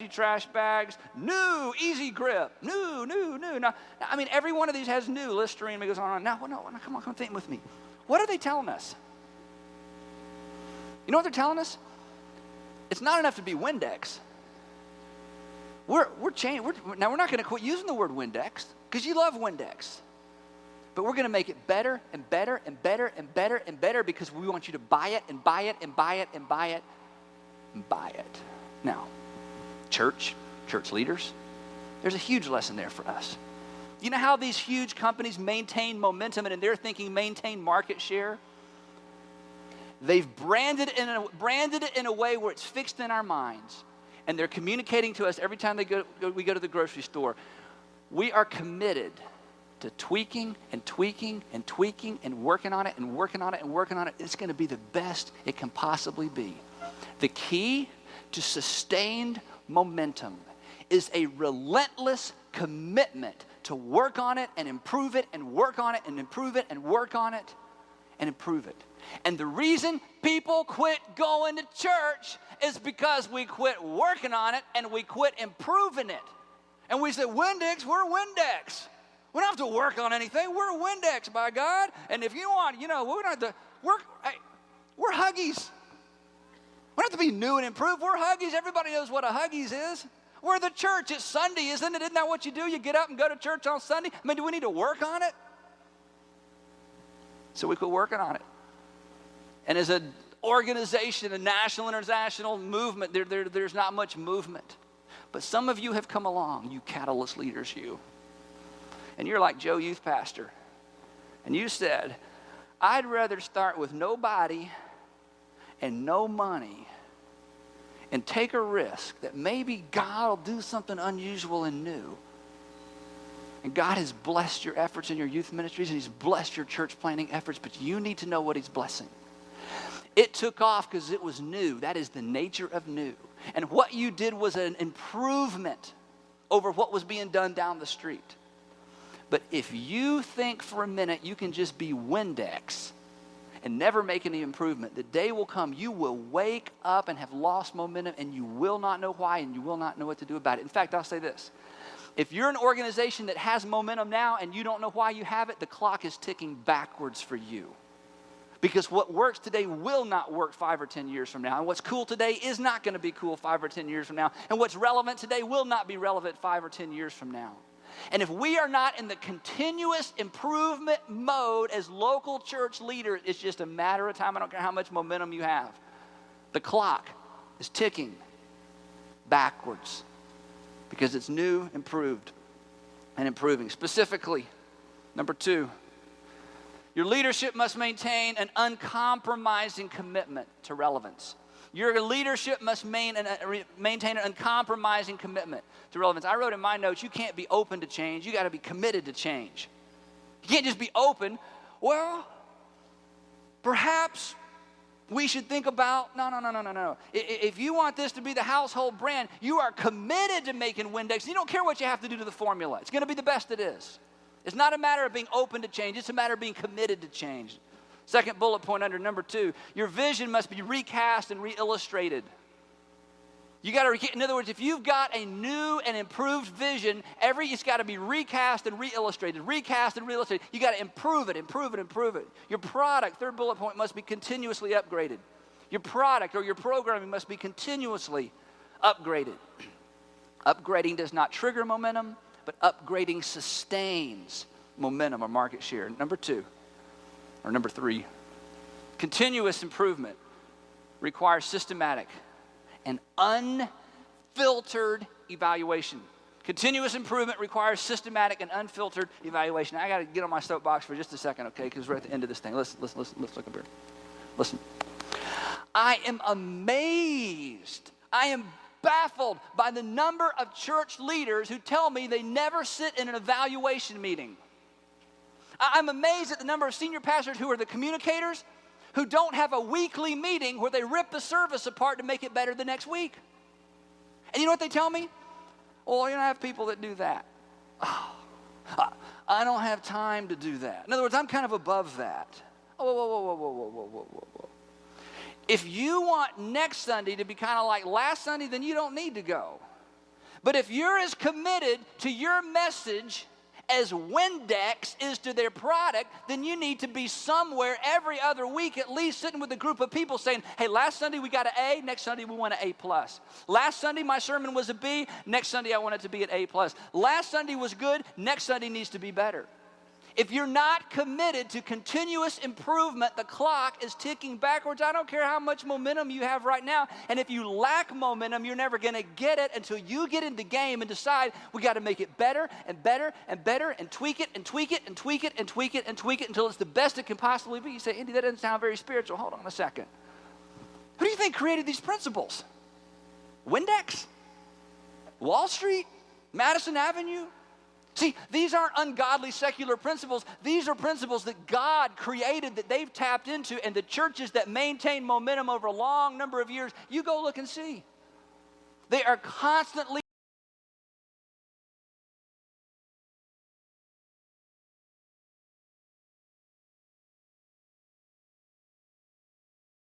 trash bags, new, easy grip, new. Now, I mean, every one of these has new, Listerine, it goes on and on. No, come on, think with me. What are they telling us? You know what they're telling us? It's not enough to be Windex. We're now we're not going to quit using the word Windex because you love Windex. But we're going to make it better and better and better and better and better because we want you to buy it and buy it and buy it and buy it and buy it. Now, church leaders, there's a huge lesson there for us. You know how these huge companies maintain momentum and in their thinking maintain market share? They've branded it in a way where it's fixed in our minds, and they're communicating to us every time we go to the grocery store. We are committed to tweaking and tweaking and tweaking and working on it and working on it and working on it. It's going to be the best it can possibly be. The key to sustained momentum is a relentless commitment to work on it and improve it and work on it and improve it and work on it and improve it. And the reason people quit going to church is because we quit working on it and we quit improving it. And we say, Windex, we're Windex. We don't have to work on anything. We're Windex, by God. And if you want, we don't have to work. Hey, we're Huggies. We don't have to be new and improved. We're Huggies. Everybody knows what a Huggies is. We're the church. It's Sunday, isn't it? Isn't that what you do? You get up and go to church on Sunday? I mean, do we need to work on it? So we quit working on it. And as an organization, a national, international movement, there's not much movement. But some of you have come along, you catalyst leaders, you. And you're like Joe, youth pastor. And you said, I'd rather start with nobody and no money and take a risk that maybe God will do something unusual and new. And God has blessed your efforts in your youth ministries and he's blessed your church planting efforts, but you need to know what he's blessing. It took off because it was new. That is the nature of new. And what you did was an improvement over what was being done down the street. But if you think for a minute you can just be Windex and never make any improvement, the day will come you will wake up and have lost momentum and you will not know why and you will not know what to do about it. In fact, I'll say this. If you're an organization that has momentum now and you don't know why you have it, the clock is ticking backwards for you. Because what works today will not work 5 or 10 years from now. And what's cool today is not going to be cool 5 or 10 years from now. And what's relevant today will not be relevant 5 or 10 years from now. And if we are not in the continuous improvement mode as local church leaders, it's just a matter of time. I don't care how much momentum you have. The clock is ticking backwards because it's new, improved, and improving. Specifically, number 2, your leadership must maintain an uncompromising commitment to relevance. Your leadership must maintain an uncompromising commitment to relevance. I wrote in my notes, you can't be open to change. You got to be committed to change. You can't just be open. Well, perhaps we should think about, no. If you want this to be the household brand, you are committed to making Windex. You don't care what you have to do to the formula. It's going to be the best it is. It's not a matter of being open to change. It's a matter of being committed to change. Second bullet point under number 2, your vision must be recast and re-illustrated. You got to, in other words, if you've got a new and improved vision, it's got to be recast and re-illustrated. Recast and re-illustrated. You got to improve it. Your product, third bullet point, must be continuously upgraded. Your product or your programming must be continuously upgraded. Upgrading does not trigger momentum, but upgrading sustains momentum or market share. Number 3, continuous improvement requires systematic and unfiltered evaluation. Continuous improvement requires systematic and unfiltered evaluation. I got to get on my soapbox for just a second, okay, because we're at the end of this thing. Listen, let's look up here. Listen. I am amazed. I am baffled by the number of church leaders who tell me they never sit in an evaluation meeting. I'm amazed at the number of senior pastors who are the communicators who don't have a weekly meeting where they rip the service apart to make it better the next week. And you know what they tell me? Well, you don't have people that do that. Oh, I don't have time to do that. In other words, I'm kind of above that. Whoa. If you want next Sunday to be kind of like last Sunday, then you don't need to go. But if you're as committed to your message as Windex is to their product, then you need to be somewhere every other week at least sitting with a group of people saying, hey, last Sunday we got an A, next Sunday we want an A+. Last Sunday my sermon was a B, next Sunday I want it to be an A+. Last Sunday was good, next Sunday needs to be better. If you're not committed to continuous improvement, the clock is ticking backwards. I don't care how much momentum you have right now. And if you lack momentum, you're never going to get it until you get in the game and decide we got to make it better and better and better and tweak it and tweak it and tweak it and tweak it and tweak it until it's the best it can possibly be. You say, Andy, that doesn't sound very spiritual. Hold on a second. Who do you think created these principles? Windex? Wall Street? Madison Avenue? See, these aren't ungodly secular principles. These are principles that God created that they've tapped into, and the churches that maintain momentum over a long number of years, you go look and see. They are constantly